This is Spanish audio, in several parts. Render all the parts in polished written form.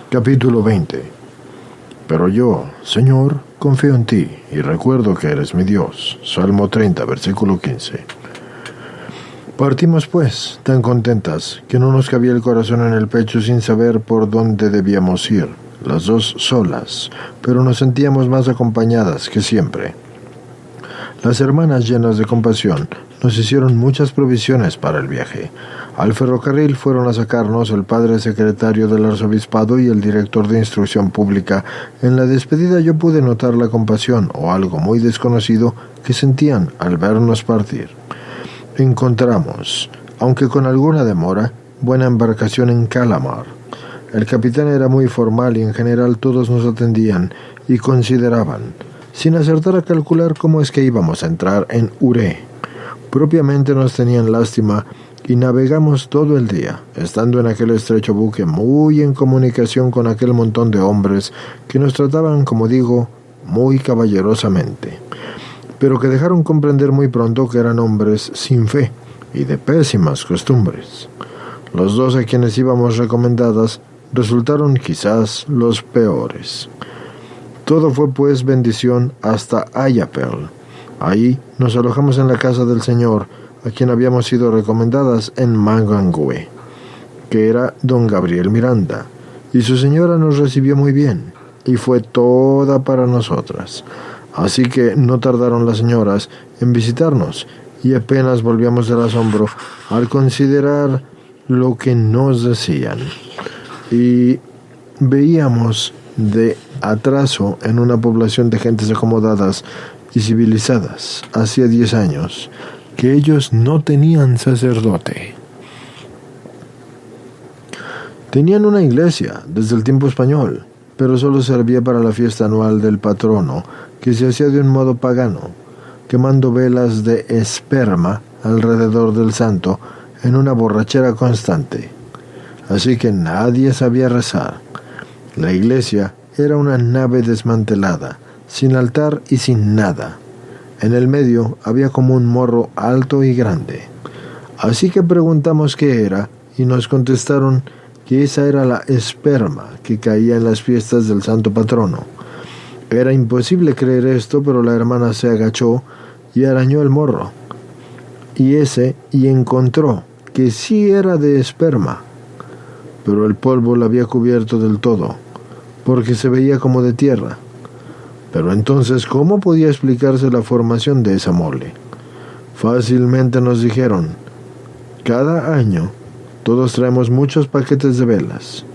Capítulo 20. Pero yo, Señor, confío en ti y recuerdo que eres mi Dios. Salmo 30, versículo 15. Partimos pues, tan contentas, que no nos cabía el corazón en el pecho sin saber por dónde debíamos ir, las dos solas, pero nos sentíamos más acompañadas que siempre. Las hermanas, llenas de compasión, nos hicieron muchas provisiones para el viaje. Al ferrocarril fueron a sacarnos el padre secretario del arzobispado y el director de instrucción pública. En la despedida yo pude notar la compasión, o algo muy desconocido, que sentían al vernos partir. Encontramos, aunque con alguna demora, buena embarcación en Calamar. El capitán era muy formal y en general todos nos atendían y consideraban, sin acertar a calcular cómo es que íbamos a entrar en Uré. Propiamente nos tenían lástima y navegamos todo el día, estando en aquel estrecho buque muy en comunicación con aquel montón de hombres que nos trataban, como digo, muy caballerosamente, pero que dejaron comprender muy pronto que eran hombres sin fe y de pésimas costumbres. Los dos a quienes íbamos recomendadas resultaron quizás los peores. Todo fue pues bendición hasta Ayapel. Ahí nos alojamos en la casa del Señor, a quien habíamos sido recomendadas en Mangangue, que era don Gabriel Miranda, y su señora nos recibió muy bien, y fue toda para nosotras. Así que no tardaron las señoras en visitarnos, y apenas volvíamos del asombro al considerar lo que nos decían. Y veíamos de atraso en una población de gentes acomodadas y civilizadas, hacía 10 años, que ellos no tenían sacerdote. Tenían una iglesia desde el tiempo español, pero solo servía para la fiesta anual del patrono, que se hacía de un modo pagano, quemando velas de esperma alrededor del santo en una borrachera constante. Así que nadie sabía rezar. La iglesia era una nave desmantelada, sin altar y sin nada. En el medio había como un morro alto y grande. Así que preguntamos qué era, y nos contestaron que esa era la esperma que caía en las fiestas del santo patrono. Era imposible creer esto, pero la hermana se agachó y arañó el morro, y encontró que sí era de esperma, pero el polvo la había cubierto del todo, porque se veía como de tierra. Pero entonces, ¿cómo podía explicarse la formación de esa mole? Fácilmente nos dijeron, cada año todos traemos muchos paquetes de velas.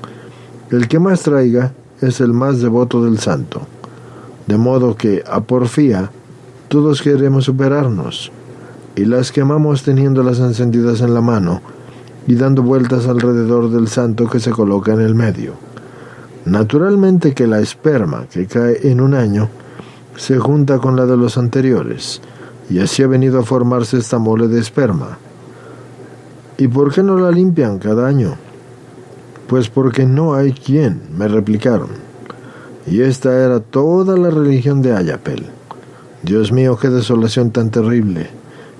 El que más traiga es el más devoto del santo. De modo que, a porfía, todos queremos superarnos, y las quemamos teniéndolas encendidas en la mano y dando vueltas alrededor del santo que se coloca en el medio. Naturalmente que la esperma que cae en un año se junta con la de los anteriores, y así ha venido a formarse esta mole de esperma. ¿Y por qué no la limpian cada año? Pues porque no hay quien, me replicaron. Y esta era toda la religión de Ayapel. Dios mío, qué desolación tan terrible.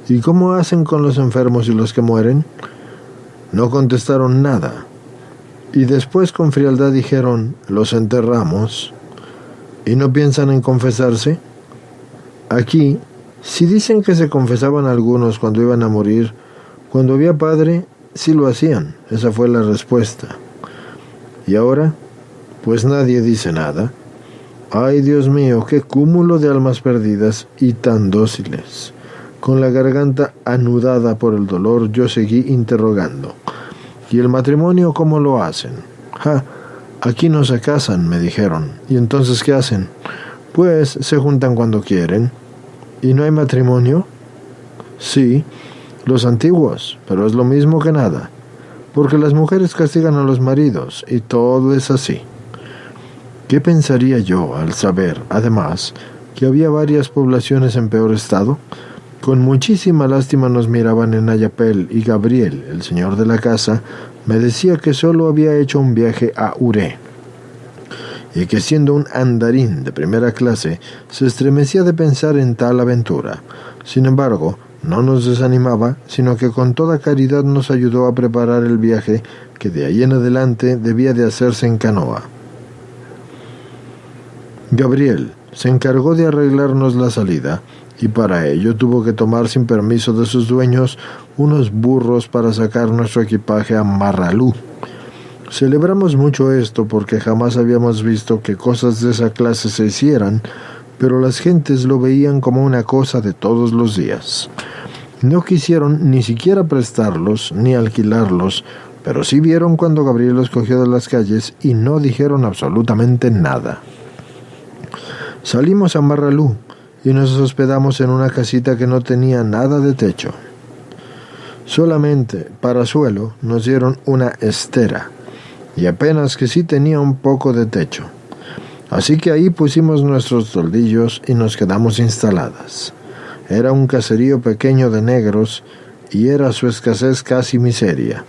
¿Y cómo hacen con los enfermos y los que mueren? No contestaron nada. Y después con frialdad dijeron, los enterramos. ¿Y no piensan en confesarse? Aquí, si dicen que se confesaban algunos cuando iban a morir, cuando había padre, sí lo hacían. Esa fue la respuesta. ¿Y ahora? Pues nadie dice nada. Ay, Dios mío, qué cúmulo de almas perdidas y tan dóciles. Con la garganta anudada por el dolor, yo seguí interrogando. ¿Y el matrimonio cómo lo hacen? Aquí no se casan, me dijeron. ¿Y entonces qué hacen? Pues se juntan cuando quieren. ¿Y no hay matrimonio? Sí, los antiguos, pero es lo mismo que nada, porque las mujeres castigan a los maridos, y todo es así. ¿Qué pensaría yo al saber, además, que había varias poblaciones en peor estado? Con muchísima lástima nos miraban en Ayapel, y Gabriel, el señor de la casa, me decía que solo había hecho un viaje a Uré, y que siendo un andarín de primera clase, se estremecía de pensar en tal aventura. Sin embargo, no nos desanimaba, sino que con toda caridad nos ayudó a preparar el viaje que de ahí en adelante debía de hacerse en canoa. Gabriel se encargó de arreglarnos la salida, y para ello tuvo que tomar sin permiso de sus dueños unos burros para sacar nuestro equipaje a Marralú. Celebramos mucho esto porque jamás habíamos visto que cosas de esa clase se hicieran, pero las gentes lo veían como una cosa de todos los días. No quisieron ni siquiera prestarlos ni alquilarlos, pero sí vieron cuando Gabriel los cogió de las calles y no dijeron absolutamente nada. Salimos a Marralú y nos hospedamos en una casita que no tenía nada de techo. Solamente para suelo nos dieron una estera, y apenas que sí tenía un poco de techo. Así que ahí pusimos nuestros toldillos y nos quedamos instaladas. Era un caserío pequeño de negros y era su escasez casi miseria.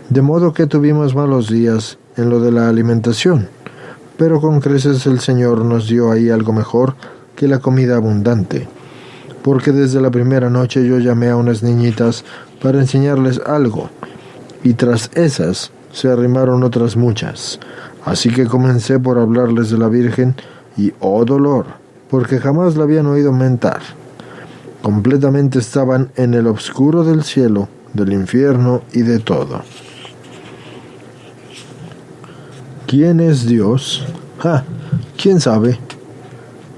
De modo que tuvimos malos días en lo de la alimentación, pero con creces el Señor nos dio ahí algo mejor que la comida abundante, porque desde la primera noche yo llamé a unas niñitas para enseñarles algo, y tras esas se arrimaron otras muchas. Así que comencé por hablarles de la Virgen, y oh dolor, porque jamás la habían oído mentar. Completamente estaban en el obscuro del cielo, del infierno y de todo. ¿Quién es Dios? ¿Quién sabe?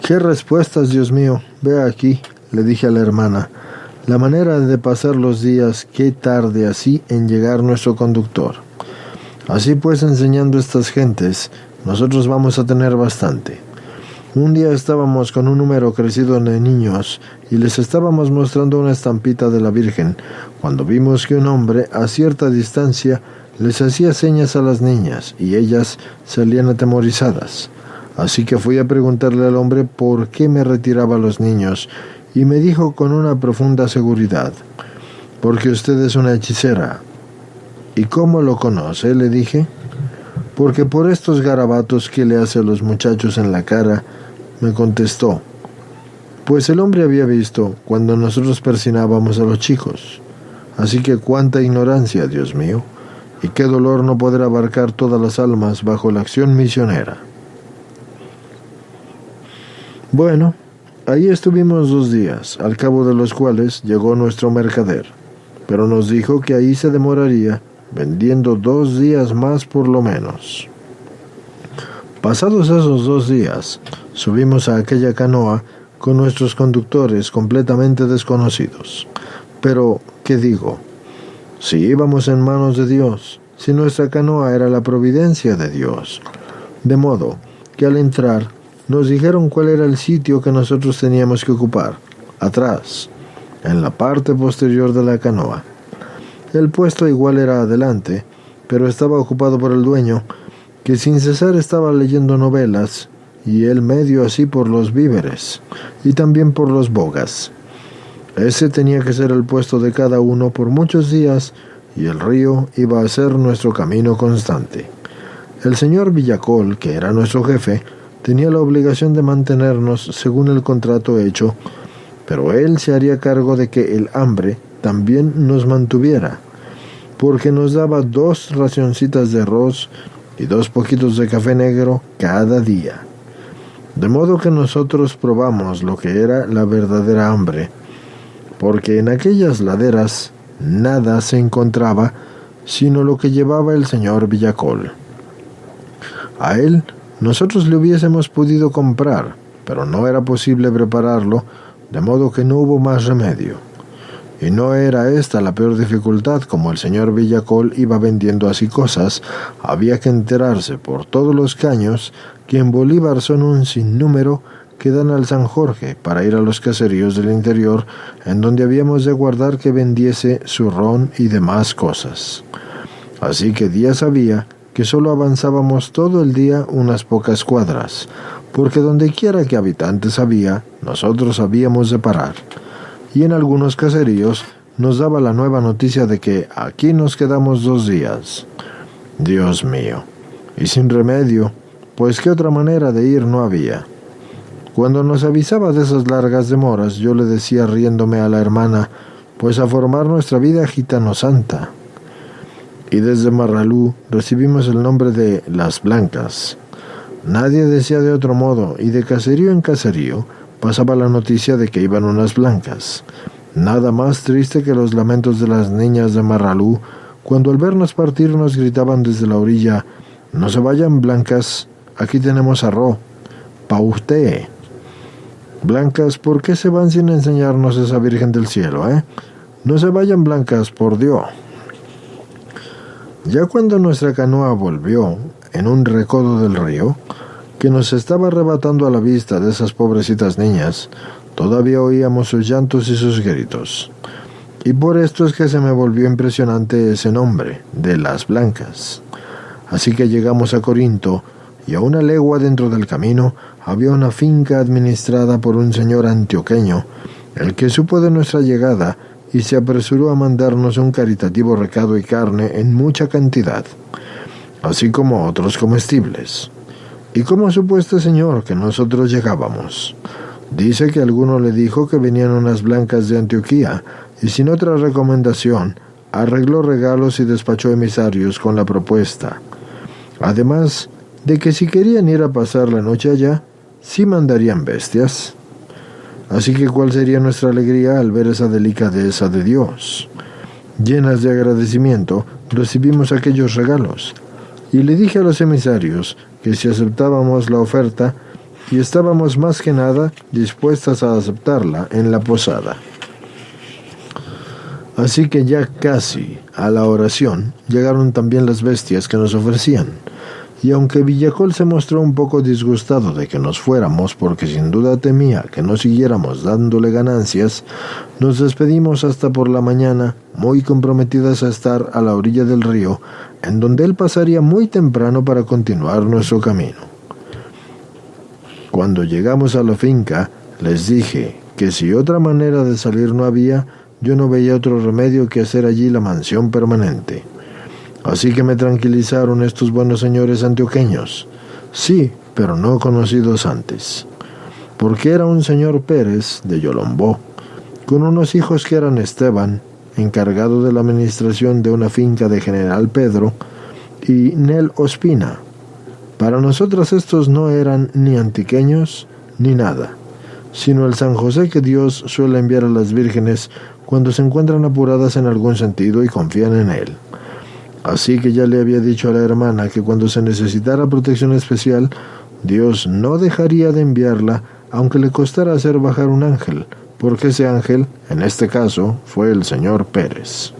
¡Qué respuestas, Dios mío! Ve aquí, le dije a la hermana. La manera de pasar los días, qué tarde así en llegar nuestro conductor. Así pues, enseñando estas gentes, nosotros vamos a tener bastante. Un día estábamos con un número crecido de niños y les estábamos mostrando una estampita de la Virgen, cuando vimos que un hombre a cierta distancia les hacía señas a las niñas y ellas salían atemorizadas. Así que fui a preguntarle al hombre por qué me retiraba a los niños, y me dijo con una profunda seguridad: «Porque usted es una hechicera». «¿Y cómo lo conoce?», le dije. «Porque por estos garabatos que le hace a los muchachos en la cara», me contestó. Pues el hombre había visto cuando nosotros persinábamos a los chicos. Así que cuánta ignorancia, Dios mío, y qué dolor no poder abarcar todas las almas bajo la acción misionera. Bueno, ahí estuvimos 2 días, al cabo de los cuales llegó nuestro mercader, pero nos dijo que ahí se demoraría vendiendo 2 días más por lo menos. Pasados esos 2 días, subimos a aquella canoa con nuestros conductores completamente desconocidos. Pero, ¿qué digo? Si íbamos en manos de Dios, si nuestra canoa era la providencia de Dios. De modo que al entrar, nos dijeron cuál era el sitio que nosotros teníamos que ocupar, atrás, en la parte posterior de la canoa. El puesto igual era adelante, pero estaba ocupado por el dueño, que sin cesar estaba leyendo novelas, y él medio así por los víveres, y también por los bogas. Ese tenía que ser el puesto de cada uno por muchos días, y el río iba a ser nuestro camino constante. El señor Villacol, que era nuestro jefe, tenía la obligación de mantenernos según el contrato hecho, pero él se haría cargo de que el hambre también nos mantuviera, porque nos daba 2 racioncitas de arroz y 2 poquitos de café negro cada día. De modo que nosotros probamos lo que era la verdadera hambre, porque en aquellas laderas nada se encontraba sino lo que llevaba el señor Villacol. A él nosotros le hubiésemos podido comprar, pero no era posible prepararlo, de modo que no hubo más remedio. Y no era esta la peor dificultad. Como el señor Villacol iba vendiendo así cosas, había que enterarse por todos los caños que en Bolívar son un sinnúmero que dan al San Jorge para ir a los caseríos del interior, en donde habíamos de guardar que vendiese su ron y demás cosas. Así que días había que solo avanzábamos todo el día unas pocas cuadras, porque donde quiera que habitantes había, nosotros habíamos de parar. Y en algunos caseríos nos daba la nueva noticia de que aquí nos quedamos 2 días. Dios mío, y sin remedio, pues qué otra manera de ir no había. Cuando nos avisaba de esas largas demoras, yo le decía riéndome a la hermana, pues a formar nuestra vida gitano-santa. Y desde Marralú recibimos el nombre de Las Blancas, Nadie decía de otro modo, y de caserío en caserío pasaba la noticia de que iban unas blancas. Nada más triste que los lamentos de las niñas de Marralú, cuando al vernos partir nos gritaban desde la orilla: «No se vayan, blancas, aquí tenemos arroz, pa' usted». Blancas, ¿por qué se van sin enseñarnos esa Virgen del Cielo, eh? No se vayan, blancas, por Dios. Ya cuando nuestra canoa volvió en un recodo del río, que nos estaba arrebatando a la vista de esas pobrecitas niñas, todavía oíamos sus llantos y sus gritos. Y por esto es que se me volvió impresionante ese nombre, de las blancas. Así que llegamos a Corinto, y a una legua dentro del camino había una finca administrada por un señor antioqueño, el que supo de nuestra llegada y se apresuró a mandarnos un caritativo recado y carne en mucha cantidad, así como otros comestibles. ¿Y cómo supo este señor que nosotros llegábamos? Dice que alguno le dijo que venían unas blancas de Antioquía, y sin otra recomendación, arregló regalos y despachó emisarios con la propuesta. Además de que si querían ir a pasar la noche allá, sí mandarían bestias. Así que ¿cuál sería nuestra alegría al ver esa delicadeza de Dios? Llenas de agradecimiento, recibimos aquellos regalos, y le dije a los emisarios que si aceptábamos la oferta, y estábamos más que nada dispuestas a aceptarla en la posada. Así que ya casi a la oración llegaron también las bestias que nos ofrecían, y aunque Villacol se mostró un poco disgustado de que nos fuéramos porque sin duda temía que no siguiéramos dándole ganancias, nos despedimos hasta por la mañana, muy comprometidas a estar a la orilla del río, en donde él pasaría muy temprano para continuar nuestro camino. Cuando llegamos a la finca, les dije que si otra manera de salir no había, yo no veía otro remedio que hacer allí la mansión permanente. Así que me tranquilizaron estos buenos señores antioqueños, sí, pero no conocidos antes, porque era un señor Pérez de Yolombó, con unos hijos que eran Esteban, encargado de la administración de una finca de General Pedro, y Nel Ospina. Para nosotras estos no eran ni antiqueños ni nada, sino el San José que Dios suele enviar a las vírgenes cuando se encuentran apuradas en algún sentido y confían en él. Así que ya le había dicho a la hermana que cuando se necesitara protección especial, Dios no dejaría de enviarla, aunque le costara hacer bajar un ángel, porque ese ángel, en este caso, fue el señor Pérez.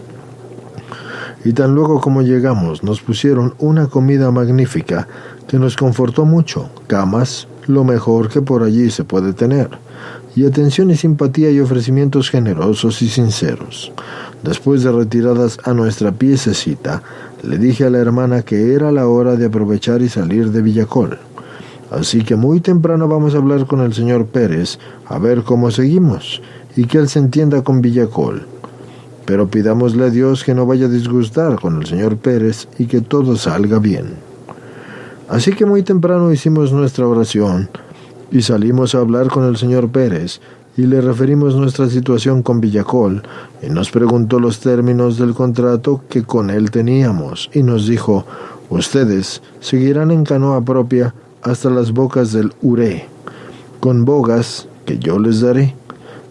Y tan luego como llegamos, nos pusieron una comida magnífica que nos confortó mucho, camas, lo mejor que por allí se puede tener, y atención y simpatía y ofrecimientos generosos y sinceros. Después de retiradas a nuestra piececita, le dije a la hermana que era la hora de aprovechar y salir de Villacol. Así que muy temprano vamos a hablar con el señor Pérez, a ver cómo seguimos, y que él se entienda con Villacol. Pero pidámosle a Dios que no vaya a disgustar con el señor Pérez y que todo salga bien. Así que muy temprano hicimos nuestra oración, y salimos a hablar con el señor Pérez, y le referimos nuestra situación con Villacol, y nos preguntó los términos del contrato que con él teníamos, y nos dijo: ustedes seguirán en canoa propia hasta las bocas del Uré, con bogas que yo les daré,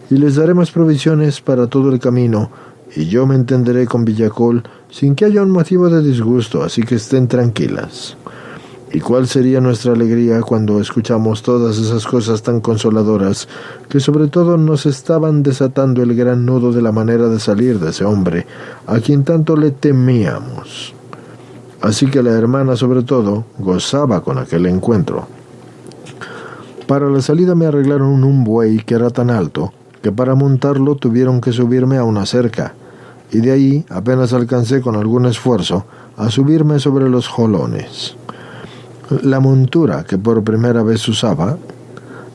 y les daremos provisiones para todo el camino, y yo me entenderé con Villacol sin que haya un motivo de disgusto, así que estén tranquilas. ¿Y cuál sería nuestra alegría cuando escuchamos todas esas cosas tan consoladoras que sobre todo nos estaban desatando el gran nudo de la manera de salir de ese hombre, a quien tanto le temíamos? Así que la hermana sobre todo gozaba con aquel encuentro. Para la salida me arreglaron un buey que era tan alto que para montarlo tuvieron que subirme a una cerca, y de ahí apenas alcancé con algún esfuerzo a subirme sobre los jolones. La montura que por primera vez usaba,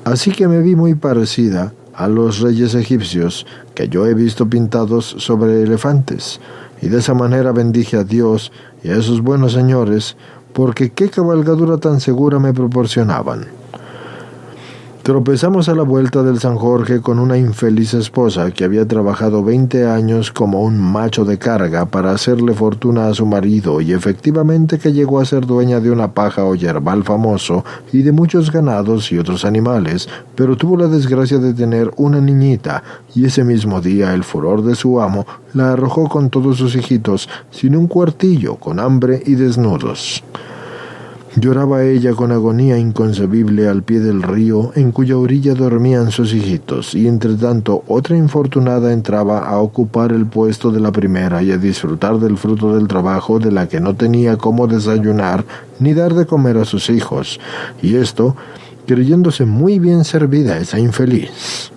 así que me vi muy parecida a los reyes egipcios que yo he visto pintados sobre elefantes, y de esa manera bendije a Dios y a esos buenos señores, porque qué cabalgadura tan segura me proporcionaban. Tropezamos a la vuelta del San Jorge con una infeliz esposa que había trabajado 20 años como un macho de carga para hacerle fortuna a su marido y efectivamente que llegó a ser dueña de una paja o yerbal famoso y de muchos ganados y otros animales, pero tuvo la desgracia de tener una niñita y ese mismo día el furor de su amo la arrojó con todos sus hijitos sin un cuartillo, con hambre y desnudos. Lloraba ella con agonía inconcebible al pie del río en cuya orilla dormían sus hijitos, y entre tanto otra infortunada entraba a ocupar el puesto de la primera y a disfrutar del fruto del trabajo de la que no tenía cómo desayunar ni dar de comer a sus hijos, y esto creyéndose muy bien servida esa infeliz.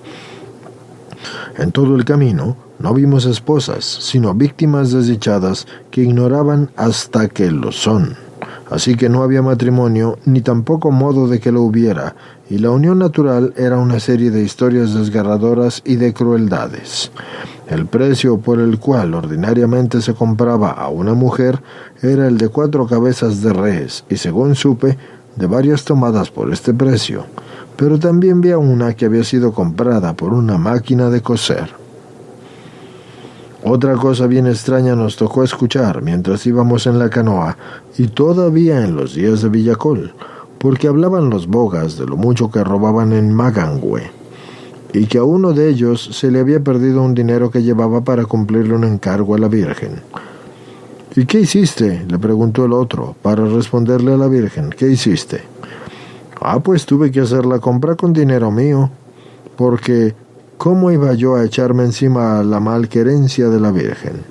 En todo el camino no vimos esposas, sino víctimas desdichadas que ignoraban hasta que lo son. Así que no había matrimonio, ni tampoco modo de que lo hubiera, y la unión natural era una serie de historias desgarradoras y de crueldades. El precio por el cual ordinariamente se compraba a una mujer era el de 4 cabezas de res, y según supe, de varias tomadas por este precio. Pero también vi a una que había sido comprada por una máquina de coser. Otra cosa bien extraña nos tocó escuchar mientras íbamos en la canoa, y todavía en los días de Villacol, porque hablaban los bogas de lo mucho que robaban en Magangüe, y que a uno de ellos se le había perdido un dinero que llevaba para cumplirle un encargo a la Virgen. ¿Y qué hiciste?, le preguntó el otro, para responderle a la Virgen. ¿Qué hiciste? Pues tuve que hacer la compra con dinero mío, porque ¿cómo iba yo a echarme encima la malquerencia de la Virgen?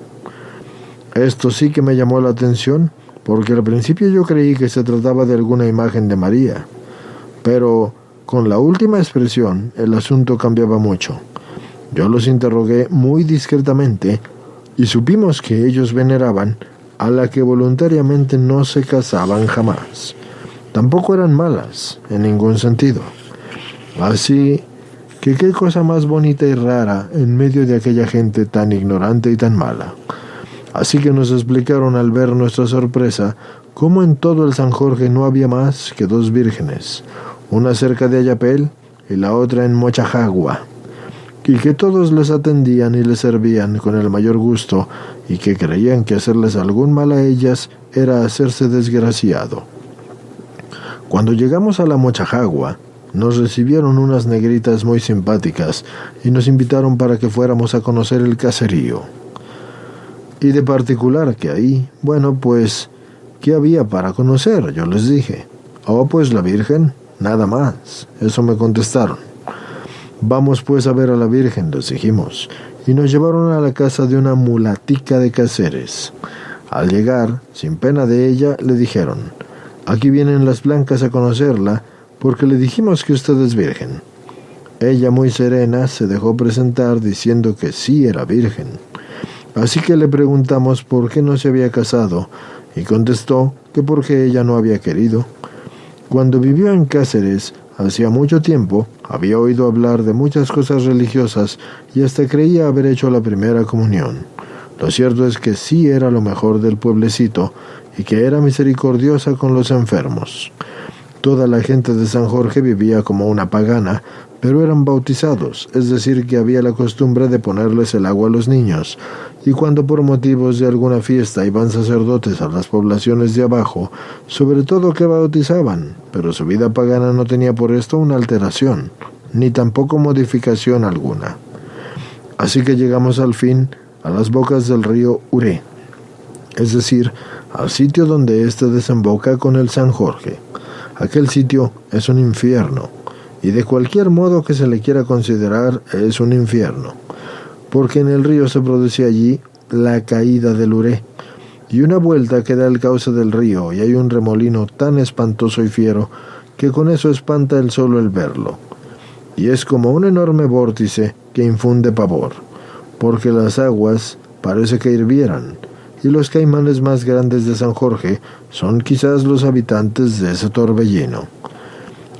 Esto sí que me llamó la atención, porque al principio yo creí que se trataba de alguna imagen de María. Pero con la última expresión el asunto cambiaba mucho. Yo los interrogué muy discretamente y supimos que ellos veneraban a la que voluntariamente no se casaban jamás. Tampoco eran malas, en ningún sentido. Así que qué cosa más bonita y rara en medio de aquella gente tan ignorante y tan mala. Así que nos explicaron al ver nuestra sorpresa cómo en todo el San Jorge no había más que 2 vírgenes, una cerca de Ayapel y la otra en Mochajagua, y que todos les atendían y les servían con el mayor gusto, y que creían que hacerles algún mal a ellas era hacerse desgraciado. Cuando llegamos a la Mochajagua, nos recibieron unas negritas muy simpáticas y nos invitaron para que fuéramos a conocer el caserío. Y de particular que ahí, bueno, pues, ¿qué había para conocer?, yo les dije. Pues la Virgen, nada más, eso me contestaron. Vamos pues a ver a la Virgen, les dijimos, y nos llevaron a la casa de una mulatica de Cáceres. Al llegar, sin pena de ella, le dijeron: aquí vienen las blancas a conocerla, porque le dijimos que usted es virgen. Ella, muy serena, se dejó presentar diciendo que sí era virgen. Así que le preguntamos por qué no se había casado, y contestó que porque ella no había querido. Cuando vivió en Cáceres, hacía mucho tiempo, había oído hablar de muchas cosas religiosas y hasta creía haber hecho la primera comunión. Lo cierto es que sí era lo mejor del pueblecito y que era misericordiosa con los enfermos. Toda la gente de San Jorge vivía como una pagana, pero eran bautizados, es decir, que había la costumbre de ponerles el agua a los niños, y cuando por motivos de alguna fiesta iban sacerdotes a las poblaciones de abajo, sobre todo que bautizaban, pero su vida pagana no tenía por esto una alteración, ni tampoco modificación alguna. Así que llegamos al fin a las bocas del río Uré, es decir, al sitio donde éste desemboca con el San Jorge. Aquel sitio es un infierno, y de cualquier modo que se le quiera considerar es un infierno, porque en el río se produce allí la caída del Uré, y una vuelta que da el cauce del río, y hay un remolino tan espantoso y fiero que con eso espanta el solo el verlo, y es como un enorme vórtice que infunde pavor, porque las aguas parece que hirvieran, y los caimanes más grandes de San Jorge son quizás los habitantes de ese torbellino.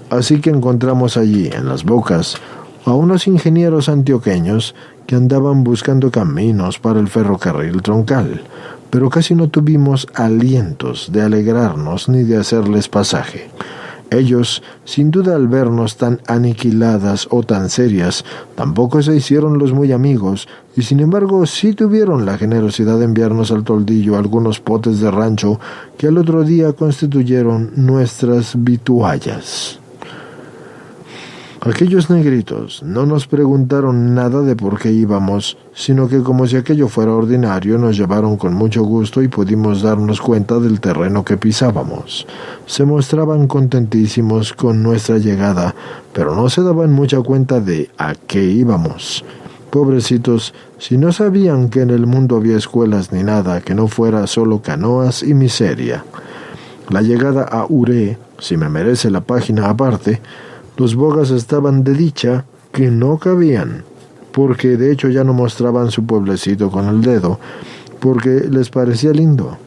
Así que encontramos allí, en las bocas, a unos ingenieros antioqueños que andaban buscando caminos para el ferrocarril troncal, pero casi no tuvimos alientos de alegrarnos ni de hacerles pasaje. Ellos, sin duda al vernos tan aniquiladas o tan serias, tampoco se hicieron los muy amigos, y sin embargo sí tuvieron la generosidad de enviarnos al toldillo algunos potes de rancho que al otro día constituyeron nuestras vituallas. Aquellos negritos no nos preguntaron nada de por qué íbamos, sino que como si aquello fuera ordinario nos llevaron con mucho gusto y pudimos darnos cuenta del terreno que pisábamos. Se mostraban contentísimos con nuestra llegada, pero no se daban mucha cuenta de a qué íbamos. Pobrecitos, si no sabían que en el mundo había escuelas ni nada, que no fuera solo canoas y miseria. La llegada a Uré, si me merece la página aparte, los bogas estaban de dicha que no cabían, porque de hecho ya no mostraban su pueblecito con el dedo, porque les parecía lindo.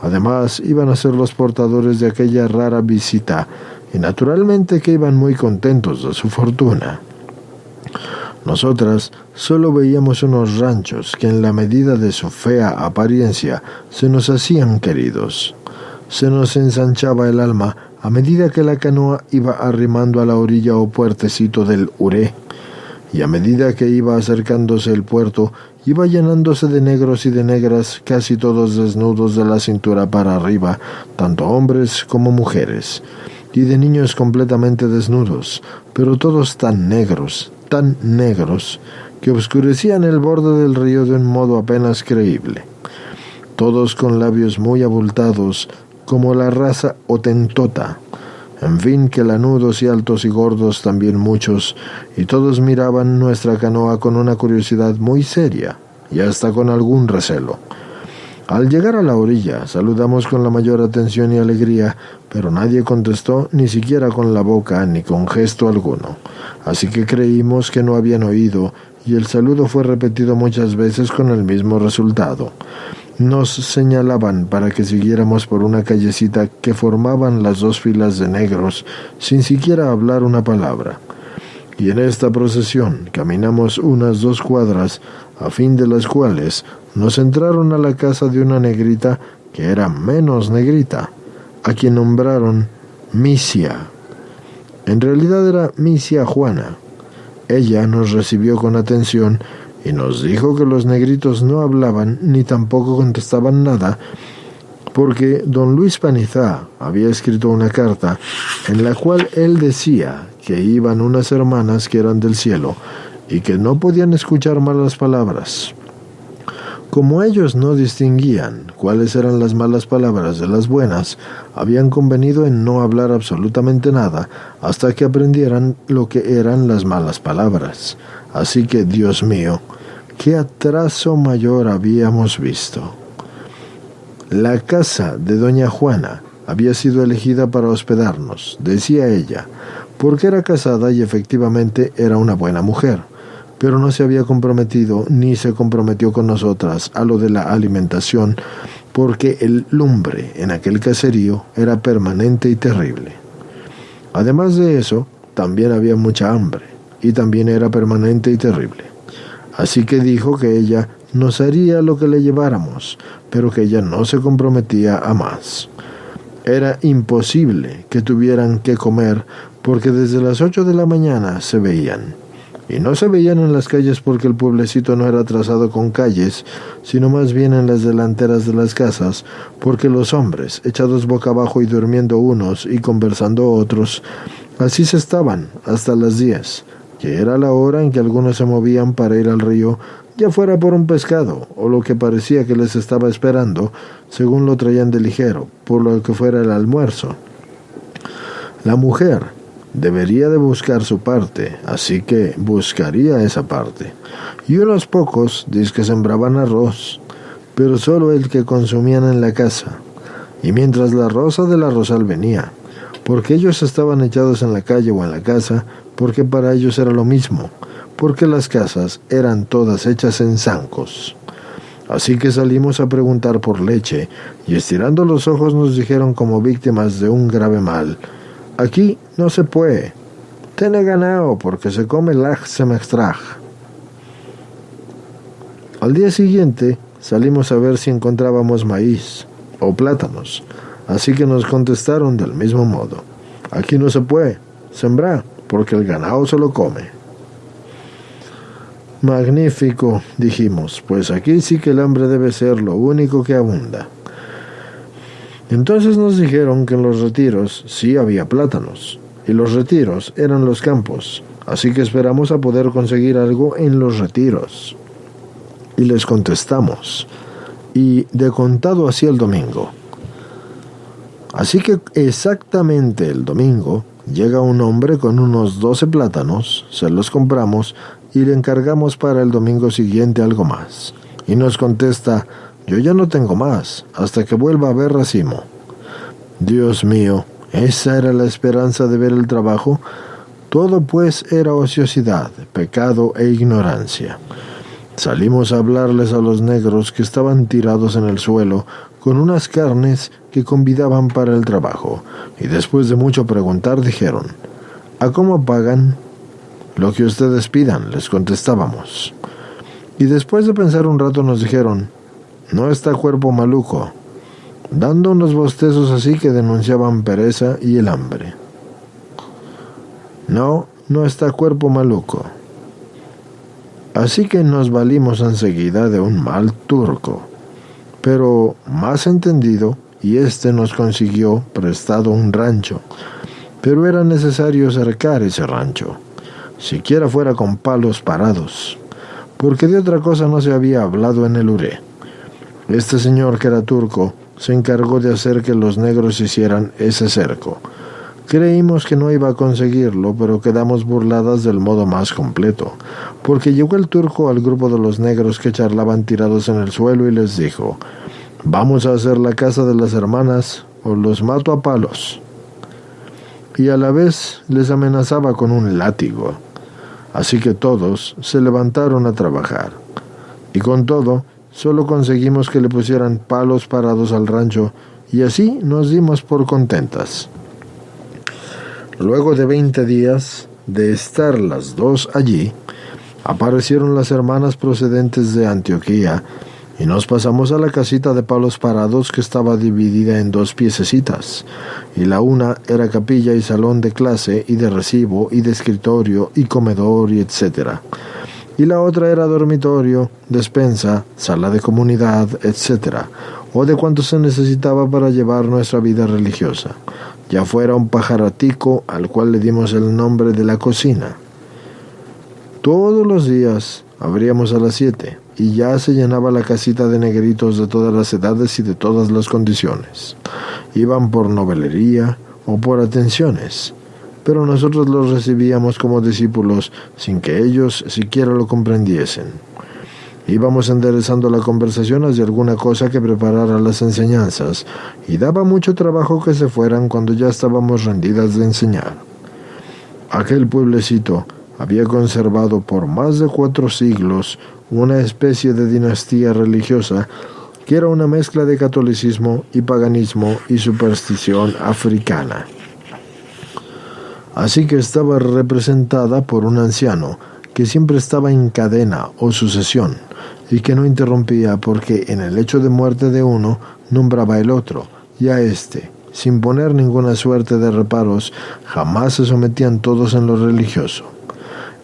Además, iban a ser los portadores de aquella rara visita, y naturalmente que iban muy contentos de su fortuna. Nosotras solo veíamos unos ranchos que en la medida de su fea apariencia se nos hacían queridos. Se nos ensanchaba el alma a medida que la canoa iba arrimando a la orilla o puertecito del Uré, y a medida que iba acercándose el puerto, iba llenándose de negros y de negras, casi todos desnudos de la cintura para arriba, tanto hombres como mujeres, y de niños completamente desnudos, pero todos tan negros, que oscurecían el borde del río de un modo apenas creíble. Todos con labios muy abultados, como la raza hotentota, en fin, que lanudos y altos y gordos también muchos, y todos miraban nuestra canoa con una curiosidad muy seria, y hasta con algún recelo. Al llegar a la orilla, saludamos con la mayor atención y alegría, pero nadie contestó, ni siquiera con la boca, ni con gesto alguno. Así que creímos que no habían oído, y el saludo fue repetido muchas veces con el mismo resultado. Nos señalaban para que siguiéramos por una callecita que formaban las dos filas de negros, sin siquiera hablar una palabra. Y en esta procesión caminamos unas 2 cuadras, a fin de las cuales nos entraron a la casa de una negrita que era menos negrita, a quien nombraron Misia. En realidad era Misia Juana. Ella nos recibió con atención y nos dijo que los negritos no hablaban ni tampoco contestaban nada, porque don Luis Panizá había escrito una carta en la cual él decía que iban unas hermanas que eran del cielo y que no podían escuchar malas palabras. Como ellos no distinguían cuáles eran las malas palabras de las buenas, habían convenido en no hablar absolutamente nada hasta que aprendieran lo que eran las malas palabras. Así que, Dios mío, qué atraso mayor habíamos visto. La casa de doña Juana había sido elegida para hospedarnos, decía ella, porque era casada y efectivamente era una buena mujer, pero no se había comprometido ni se comprometió con nosotras a lo de la alimentación, porque el lumbre en aquel caserío era permanente y terrible. Además de eso, también había mucha hambre, y también era permanente y terrible. Así que dijo que ella nos haría lo que le lleváramos, pero que ella no se comprometía a más. Era imposible que tuvieran que comer, porque desde las 8 de la mañana se veían. Y no se veían en las calles porque el pueblecito no era trazado con calles, sino más bien en las delanteras de las casas, porque los hombres, echados boca abajo y durmiendo unos y conversando otros, así se estaban hasta las 10, que era la hora en que algunos se movían para ir al río, ya fuera por un pescado o lo que parecía que les estaba esperando, según lo traían de ligero, por lo que fuera el almuerzo. La mujer debería de buscar su parte, así que buscaría esa parte. Y unos pocos dizque sembraban arroz, pero solo el que consumían en la casa. Y mientras la rosa del arrozal venía, porque ellos estaban echados en la calle o en la casa, porque para ellos era lo mismo, porque las casas eran todas hechas en zancos. Así que salimos a preguntar por leche, y estirando los ojos nos dijeron como víctimas de un grave mal: aquí no se puede. Tiene ganado porque se come laj semextraj. Al día siguiente salimos a ver si encontrábamos maíz o plátanos, así que nos contestaron del mismo modo. Aquí no se puede sembrar porque el ganado se lo come. Magnífico, dijimos, pues aquí sí que el hambre debe ser lo único que abunda. Entonces nos dijeron que en los retiros sí había plátanos, y los retiros eran los campos, así que esperamos a poder conseguir algo en los retiros. Y les contestamos, y de contado hacia el domingo. Así que exactamente el domingo llega un hombre con unos 12 plátanos, se los compramos y le encargamos para el domingo siguiente algo más. Y nos contesta, yo ya no tengo más, hasta que vuelva a ver racimo. Dios mío, ¿esa era la esperanza de ver el trabajo? Todo pues era ociosidad, pecado e ignorancia. Salimos a hablarles a los negros que estaban tirados en el suelo con unas carnes que convidaban para el trabajo, y después de mucho preguntar dijeron, ¿a cómo pagan? Lo que ustedes pidan, les contestábamos. Y después de pensar un rato nos dijeron, no está cuerpo maluco, dando unos bostezos así que denunciaban pereza y el hambre. No está cuerpo maluco. Así que nos valimos enseguida de un mal turco, pero más entendido, y nos consiguió prestado un rancho, pero era necesario cercar ese rancho, siquiera fuera con palos parados, porque de otra cosa no se había hablado en el Uré. Este señor que era turco se encargó de hacer que los negros hicieran ese cerco. Creímos que no iba a conseguirlo, pero quedamos burladas del modo más completo, porque llegó el turco al grupo de los negros que charlaban tirados en el suelo y les dijo, vamos a hacer la casa de las hermanas o los mato a palos. Y a la vez les amenazaba con un látigo. Así que todos se levantaron a trabajar. Y con todo, solo conseguimos que le pusieran palos parados al rancho y así nos dimos por contentas. Luego de 20 días de estar las dos allí, aparecieron las hermanas procedentes de Antioquía y nos pasamos a la casita de palos parados que estaba dividida en 2 piececitas, y la una era capilla y salón de clase y de recibo y de escritorio y comedor y etcétera, y la otra era dormitorio, despensa, sala de comunidad, etcétera, o de cuanto se necesitaba para llevar nuestra vida religiosa, ya fuera un pajaratico al cual le dimos el nombre de la cocina. Todos los días abríamos a las 7 y ya se llenaba la casita de negritos de todas las edades y de todas las condiciones. Iban por novelería o por atenciones, pero nosotros los recibíamos como discípulos sin que ellos siquiera lo comprendiesen. Íbamos enderezando la conversación hacia alguna cosa que preparara las enseñanzas, y daba mucho trabajo que se fueran cuando ya estábamos rendidas de enseñar. Aquel pueblecito había conservado por más de 4 siglos una especie de dinastía religiosa que era una mezcla de catolicismo y paganismo y superstición africana. Así que estaba representada por un anciano que siempre estaba en cadena o sucesión, y que no interrumpía porque en el hecho de muerte de uno nombraba el otro, y a sin poner ninguna suerte de reparos, jamás se sometían todos en lo religioso.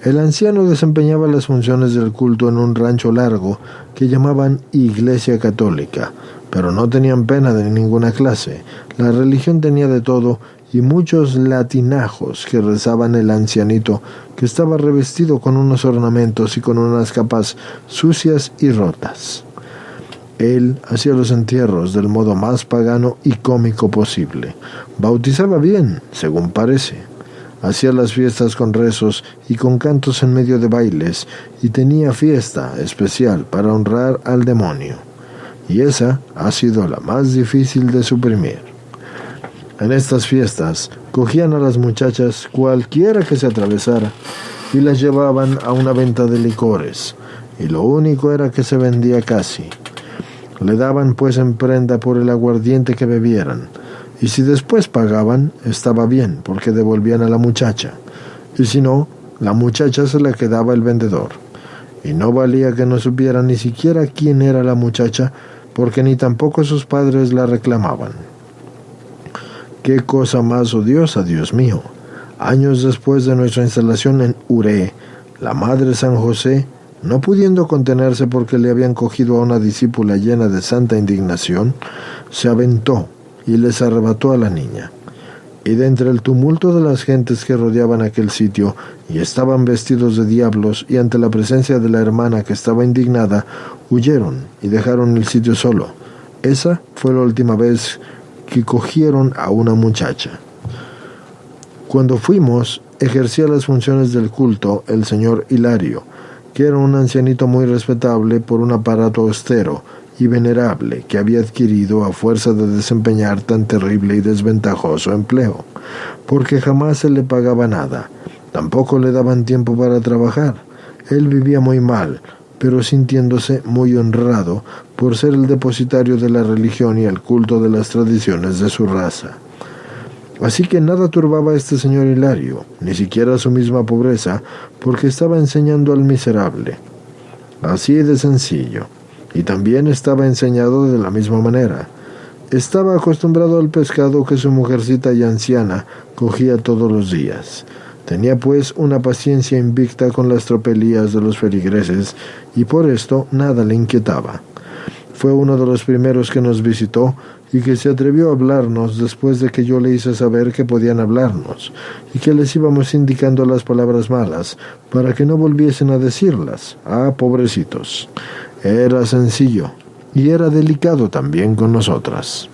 El anciano desempeñaba las funciones del culto en un rancho largo que llamaban Iglesia Católica, pero no tenían pena de ninguna clase. La religión tenía de todo y muchos latinajos que rezaban el ancianito, que estaba revestido con unos ornamentos y con unas capas sucias y rotas. Él hacía los entierros del modo más pagano y cómico posible. Bautizaba bien, según parece. Hacía las fiestas con rezos y con cantos en medio de bailes, y tenía fiesta especial para honrar al demonio. Y esa ha sido la más difícil de suprimir. En estas fiestas cogían a las muchachas cualquiera que se atravesara y las llevaban a una venta de licores, y lo único era que se vendía casi. Le daban pues en prenda por el aguardiente que bebieran, y si después pagaban, estaba bien, porque devolvían a la muchacha, y si no, la muchacha se la quedaba el vendedor, y no valía que no supiera ni siquiera quién era la muchacha, porque ni tampoco sus padres la reclamaban. ¡Qué cosa más odiosa, Dios mío! Años después de nuestra instalación en Uré, la Madre San José, no pudiendo contenerse porque le habían cogido a una discípula llena de santa indignación, se aventó y les arrebató a la niña. Y de entre el tumulto de las gentes que rodeaban aquel sitio y estaban vestidos de diablos, y ante la presencia de la hermana que estaba indignada, huyeron y dejaron el sitio solo. Esa fue la última vez que cogieron a una muchacha. Cuando fuimos, ejercía las funciones del culto el señor Hilario, que era un ancianito muy respetable por un aparato austero y venerable que había adquirido a fuerza de desempeñar tan terrible y desventajoso empleo, porque jamás se le pagaba nada, tampoco le daban tiempo para trabajar. Él vivía muy mal, pero sintiéndose muy honrado por ser el depositario de la religión y el culto de las tradiciones de su raza. Así que nada turbaba a este señor Hilario, ni siquiera su misma pobreza, porque estaba enseñando al miserable. Así de sencillo. Y también estaba enseñado de la misma manera. Estaba acostumbrado al pescado que su mujercita y anciana cogía todos los días. Tenía pues una paciencia invicta con las tropelías de los feligreses, y por esto nada le inquietaba. Fue uno de los primeros que nos visitó y que se atrevió a hablarnos después de que yo le hice saber que podían hablarnos y que les íbamos indicando las palabras malas para que no volviesen a decirlas. Ah, pobrecitos. Era sencillo y era delicado también con nosotras.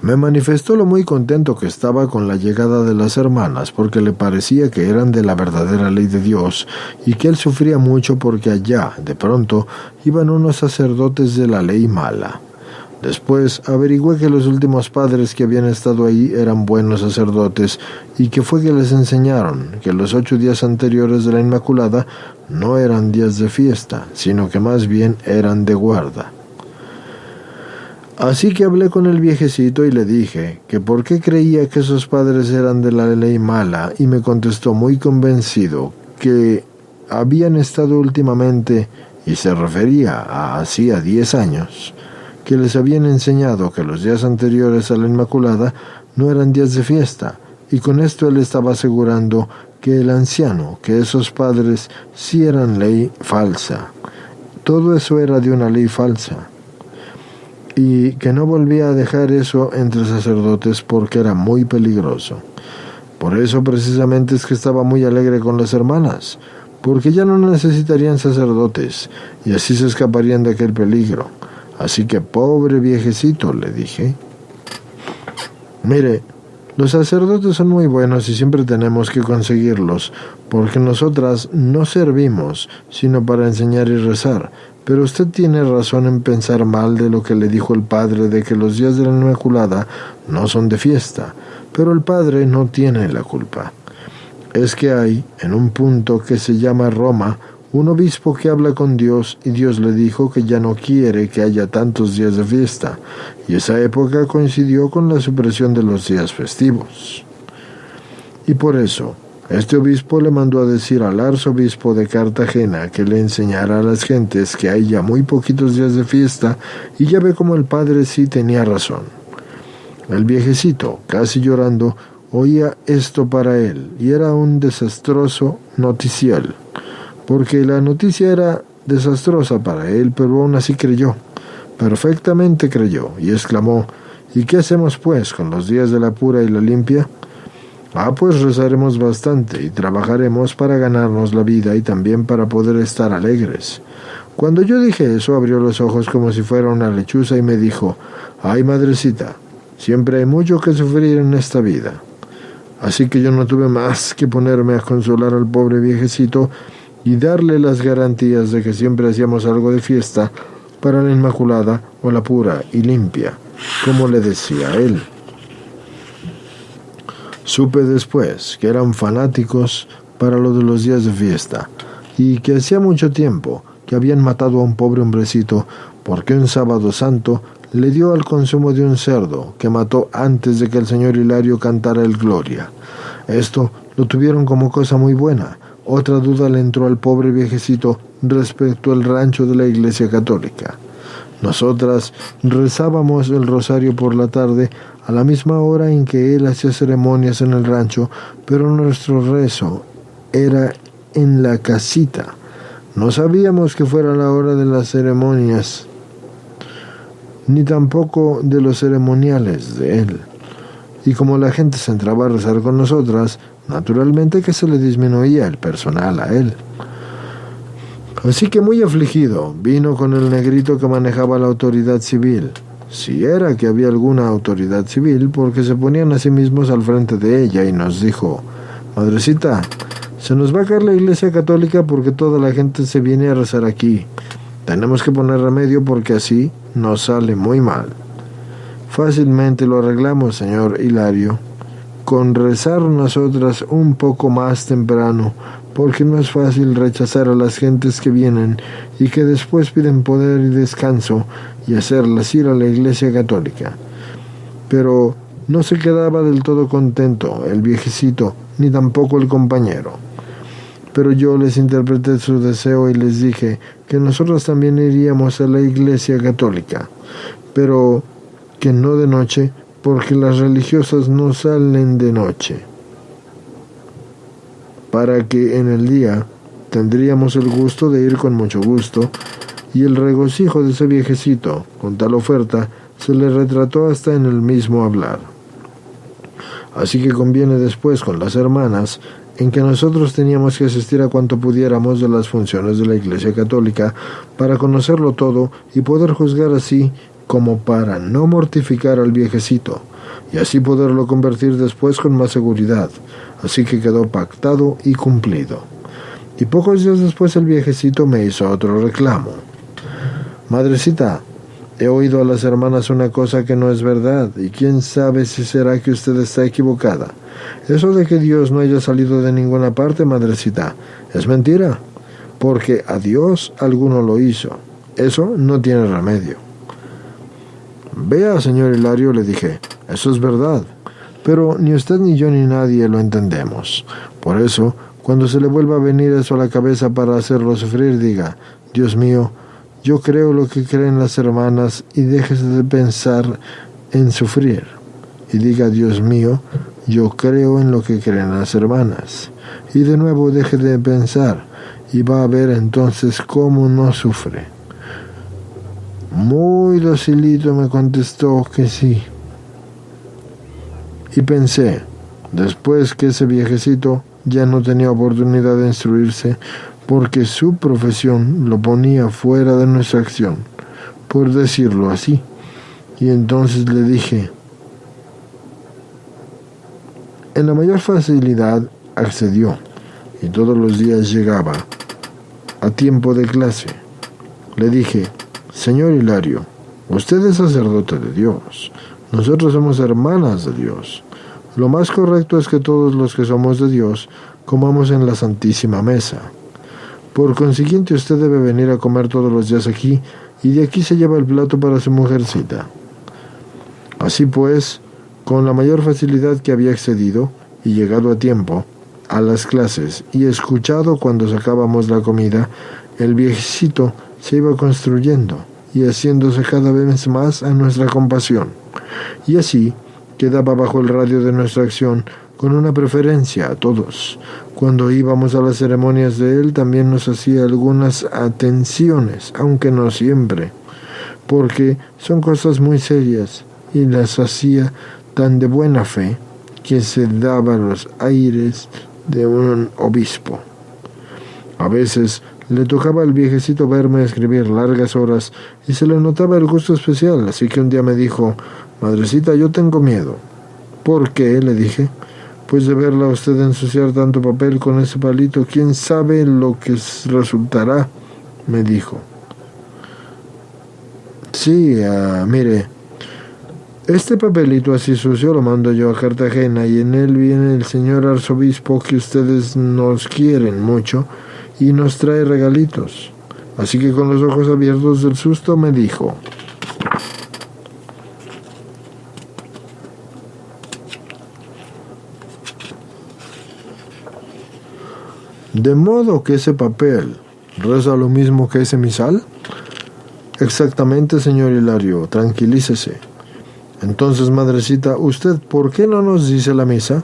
Me manifestó lo muy contento que estaba con la llegada de las hermanas, porque le parecía que eran de la verdadera ley de Dios, y que él sufría mucho porque allá, de pronto, iban unos sacerdotes de la ley mala. Después averigüé que los últimos padres que habían estado ahí eran buenos sacerdotes, y que fue que les enseñaron que los 8 días anteriores de la Inmaculada no eran días de fiesta, sino que más bien eran de guarda. Así que hablé con el viejecito y le dije que por qué creía que esos padres eran de la ley mala, y me contestó muy convencido que habían estado últimamente, y se refería a hacía 10 años, que les habían enseñado que los días anteriores a la Inmaculada no eran días de fiesta, y con esto él estaba asegurando que el anciano, que esos padres sí eran ley falsa. Todo eso era de una ley falsa, y que no volvía a dejar eso entre sacerdotes porque era muy peligroso. Por eso precisamente es que estaba muy alegre con las hermanas, porque ya no necesitarían sacerdotes, y así se escaparían de aquel peligro. Así que pobre viejecito, le dije. Mire, los sacerdotes son muy buenos y siempre tenemos que conseguirlos, porque nosotras no servimos sino para enseñar y rezar. Pero usted tiene razón en pensar mal de lo que le dijo el padre de que los días de la Inmaculada no son de fiesta, pero el padre no tiene la culpa. Es que hay, en un punto que se llama Roma, un obispo que habla con Dios, y Dios le dijo que ya no quiere que haya tantos días de fiesta, y esa época coincidió con la supresión de los días festivos. Y por eso, este obispo le mandó a decir al arzobispo de Cartagena que le enseñara a las gentes que hay ya muy poquitos días de fiesta, y ya ve como el padre sí tenía razón. El viejecito, casi llorando, oía esto para él, y era un desastroso noticial, porque la noticia era desastrosa para él, pero aún así creyó, perfectamente creyó, y exclamó: ¿y qué hacemos pues con los días de la pura y la limpia? Pues rezaremos bastante y trabajaremos para ganarnos la vida y también para poder estar alegres. Cuando yo dije eso, abrió los ojos como si fuera una lechuza y me dijo: ay, madrecita, siempre hay mucho que sufrir en esta vida. Así que yo no tuve más que ponerme a consolar al pobre viejecito y darle las garantías de que siempre hacíamos algo de fiesta para la Inmaculada o la pura y limpia, como le decía él. Supe después que eran fanáticos para lo de los días de fiesta, y que hacía mucho tiempo que habían matado a un pobre hombrecito porque un sábado santo le dio al consumo de un cerdo que mató antes de que el señor Hilario cantara el Gloria. Esto lo tuvieron como cosa muy buena. Otra duda le entró al pobre viejecito respecto al rancho de la Iglesia Católica. Nosotras rezábamos el rosario por la tarde a la misma hora en que él hacía ceremonias en el rancho, pero nuestro rezo era en la casita. No sabíamos que fuera la hora de las ceremonias, ni tampoco de los ceremoniales de él. Y como la gente se entraba a rezar con nosotras, naturalmente que se le disminuía el personal a él. Así que muy afligido, vino con el negrito que manejaba la autoridad civil, si era que había alguna autoridad civil, porque se ponían a sí mismos al frente de ella, y nos dijo: Madrecita, se nos va a caer la iglesia católica porque toda la gente se viene a rezar aquí. Tenemos que poner remedio porque así nos sale muy mal. Fácilmente lo arreglamos, señor Hilario, con rezar nosotras un poco más temprano, porque no es fácil rechazar a las gentes que vienen y que después piden poder y descanso y hacerlas ir a la iglesia católica. Pero no se quedaba del todo contento el viejecito, ni tampoco el compañero. Pero yo les interpreté su deseo y les dije que nosotros también iríamos a la iglesia católica, pero que no de noche, porque las religiosas no salen de noche, para que en el día tendríamos el gusto de ir con mucho gusto. Y el regocijo de ese viejecito con tal oferta se le retrató hasta en el mismo hablar. Así que conviene después con las hermanas en que nosotros teníamos que asistir a cuanto pudiéramos de las funciones de la Iglesia Católica para conocerlo todo y poder juzgar así como para no mortificar al viejecito, y así poderlo convertir después con más seguridad. Así que quedó pactado y cumplido. Y pocos días después el viejecito me hizo otro reclamo. Madrecita, he oído a las hermanas una cosa que no es verdad, y quién sabe si será que usted está equivocada. Eso de que Dios no haya salido de ninguna parte, madrecita, es mentira, porque a Dios alguno lo hizo. Eso no tiene remedio. Vea, señor Hilario, le dije, eso es verdad, pero ni usted ni yo ni nadie lo entendemos. Por eso, cuando se le vuelva a venir eso a la cabeza para hacerlo sufrir, diga: Dios mío, yo creo lo que creen las hermanas, y déjese de pensar en sufrir. Y diga: Dios mío, yo creo en lo que creen las hermanas. Y de nuevo deje de pensar, y va a ver entonces cómo no sufre. Muy docilito me contestó que sí. Y pensé, después que ese viejecito ya no tenía oportunidad de instruirse, porque su profesión lo ponía fuera de nuestra acción, por decirlo así. Y entonces le dije, en la mayor facilidad accedió, y todos los días llegaba a tiempo de clase. Le dije: Señor Hilario, usted es sacerdote de Dios, nosotros somos hermanas de Dios. Lo más correcto es que todos los que somos de Dios comamos en la Santísima Mesa. Por consiguiente, usted debe venir a comer todos los días aquí, y de aquí se lleva el plato para su mujercita. Así pues, con la mayor facilidad que había accedido, y llegado a tiempo a las clases, y escuchado cuando sacábamos la comida, el viejecito se iba construyendo, y haciéndose cada vez más a nuestra compasión. Y así quedaba bajo el radio de nuestra acción, con una preferencia a todos. Cuando íbamos a las ceremonias de él, también nos hacía algunas atenciones, aunque no siempre, porque son cosas muy serias, y las hacía tan de buena fe que se daba los aires de un obispo. A veces le tocaba al viejecito verme escribir largas horas y se le notaba el gusto especial, así que un día me dijo: Madrecita, yo tengo miedo. ¿Por qué?, le dije. Pues de verla a usted ensuciar tanto papel con ese palito, quién sabe lo que resultará, me dijo. Sí, mire, este papelito así sucio lo mando yo a Cartagena, y en él viene el señor arzobispo, que ustedes nos quieren mucho, y nos trae regalitos. Así que con los ojos abiertos del susto me dijo: ¿de modo que ese papel reza lo mismo que ese misal? Exactamente, señor Hilario, tranquilícese. Entonces, madrecita, ¿usted por qué no nos dice la misa?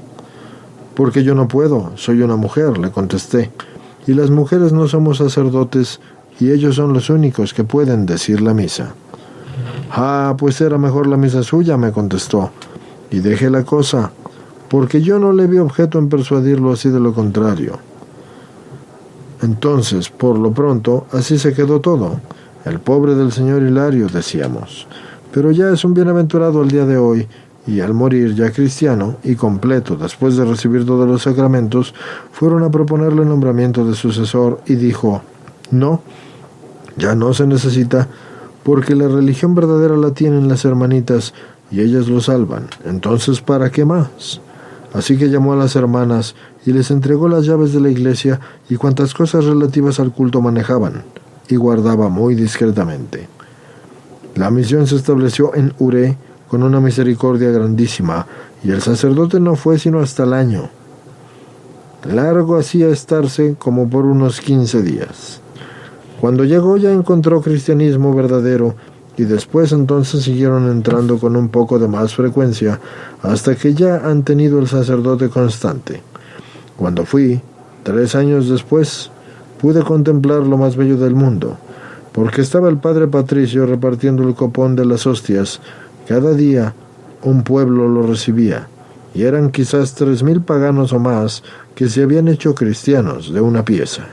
Porque yo no puedo, soy una mujer, le contesté, y las mujeres no somos sacerdotes, y ellos son los únicos que pueden decir la misa. Ah, pues era mejor la misa suya, me contestó, y dejé la cosa, porque yo no le vi objeto en persuadirlo así de lo contrario. Entonces, por lo pronto, así se quedó todo. El pobre del señor Hilario, decíamos, pero ya es un bienaventurado al día de hoy, y al morir ya cristiano y completo después de recibir todos los sacramentos, fueron a proponerle el nombramiento de sucesor y dijo, no, ya no se necesita, porque la religión verdadera la tienen las hermanitas y ellas lo salvan, entonces ¿para qué más? Así que llamó a las hermanas y les entregó las llaves de la iglesia y cuantas cosas relativas al culto manejaban, y guardaba muy discretamente. La misión se estableció en Uré con una misericordia grandísima, y el sacerdote no fue sino hasta el año. Largo hacía estarse como por unos 15 días. Cuando llegó ya encontró cristianismo verdadero, y después entonces siguieron entrando con un poco de más frecuencia, hasta que ya han tenido el sacerdote constante. Cuando fui, 3 años después, pude contemplar lo más bello del mundo, porque estaba el padre Patricio repartiendo el copón de las hostias. Cada día un pueblo lo recibía, y eran quizás 3,000 paganos o más que se habían hecho cristianos de una pieza.